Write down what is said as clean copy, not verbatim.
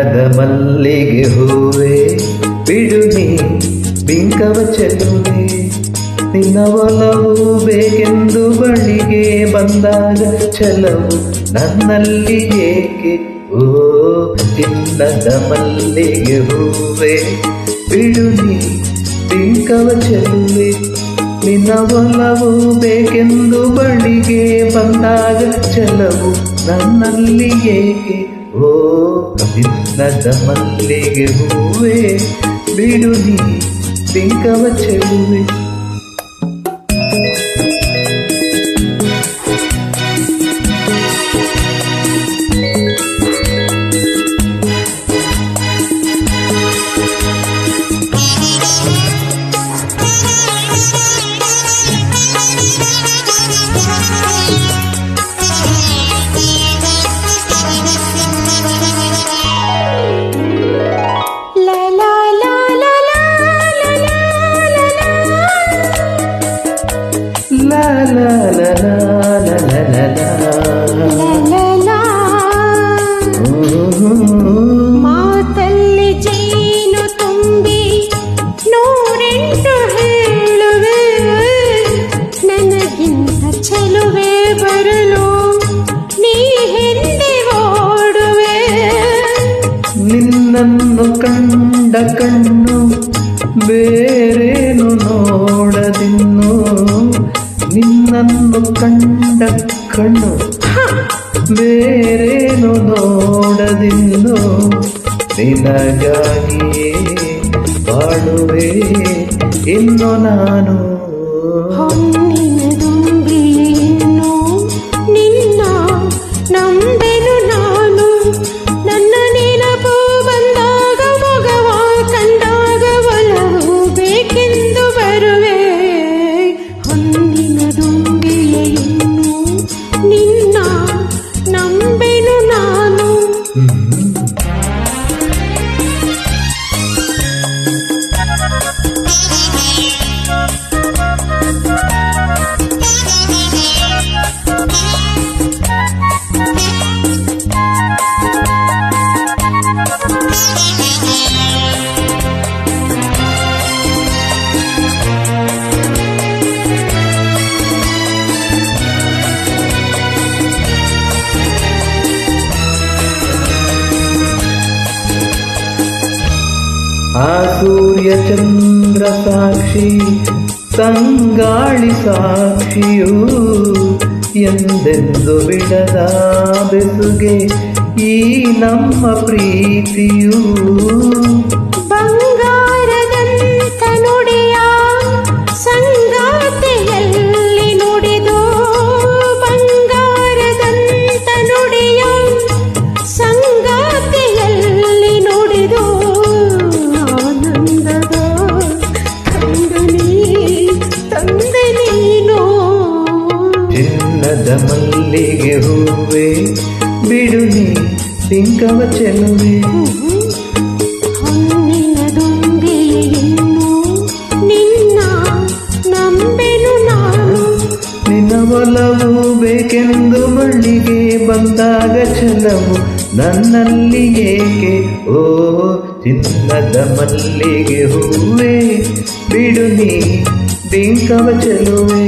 ಚಿನ್ನದ ಮಲ್ಲಿಗೆ ಹೂವೆ ಬಿಡು ನೀ ಬಿಂಕವ ಚೆಲುವೆ ನಿನ್ನ ಒಲವು ಬೇಕೆಂದು ಬಳಿಗೆ ಬಂದಾಗ ಛಲವು ನನ್ನಲ್ಲಿ ಏಕೆ ಓ ಚಿನ್ನದ ಮಲ್ಲಿಗೆ ಹೂವೆ ಬಿಡು ನೀ ಬಿಂಕವ ಚೆಲುವೆ ನಿನ್ನ ಒಲವು ಬೇಕೆಂದು ಬಳಿಗೆ ಬಂದಾಗ ಛಲವು ನನ್ನಲ್ಲಿ ಏಕೆ ಓ ಚಿನ್ನದ ಮಲ್ಲಿಗೆ ಹೂವೆ ಬಿಡು ನೀ ಬಿಂಕವ ಚೆಲುವೆ ಮಾತಲ್ಲಿ ಜೇನು ತುಂಬಿ ನೂರೆಂಟು ಹೇಳುವೆ ನನಗಿಂತ ಚೆಲುವೆ ಬರಲು ನೀ ಹಿಂದೆ ಓಡುವೆ ನಿನ್ನನ್ನು ಕಂಡ ಕಣ್ಣು ಬೇರೇನು ನೋಡದಿನ್ನು ನಿನ್ನನ್ನು ಕಂಡ ಕಣ್ಣು ಬೇರೇನು ನೋಡದಿನ್ನು ನಿನಗಾಗಿಯೇ ಬಾಳುವೆ ಇನ್ನು ನಾನು ಹೊನ್ನಿನ ದುಂಬಿಯನ್ನು ನಿನ್ನ ನಂಬೆನು ನಾನು ನನ್ನ ನೆನಪು ಬಂದಾಗ ಮಗವ ಕಂಡಾಗ ಒಲವು ಬೇಕೆಂದು ಬರುವೆ ಹೊನ್ನಿನ ದುಂಬಿಯನ್ನು ನಿನ್ನ ನಂಬೆನು ನಾನು ಆ ಸೂರ್ಯ ಚಂದ್ರ ಸಾಕ್ಷಿ ತಂಗಾಳಿ ಸಾಕ್ಷಿಯು ಎಂದೆಂದು ಬಿಡದ ಬೆಸುಗೆ ಈ ನಮ್ಮ ಪ್ರೀತಿಯು ಬಂಗಾರದಂತ ನುಡಿಯ ಸಂಗಾತಿಯಲ್ಲಿ ನುಡಿದು ಬಂಗಾರದಂತ ನುಡಿಯ ಸಂಗಾತಿಯಲ್ಲಿ ನುಡಿದು ಆನಂದದ ತಂದೆ ನೀನು ಚಿನ್ನದ ಮಲ್ಲಿಗೆ ಹೂವೆ ಬಿಡು ನೀ ಬಿಂಕವ ಚೆಲುವೆ ಹೊನ್ನಿನ ದುಂಬಿಯನ್ನು ನಿನ್ನ ನಂಬೆನು ನಾನು ನಿನ್ನ ಒಲವು ಬೇಕೆಂದು ಬಳ್ಳಿಗೆ ಬಂದಾಗ ಛಲವು ನನ್ನಲ್ಲಿ ಏಕೆ ಓ ಚಿನ್ನದ ಮಲ್ಲಿಗೆ ಹೂವೆ ಬಿಡು ನೀ ಬಿಂಕವ ಚೆಲುವೆ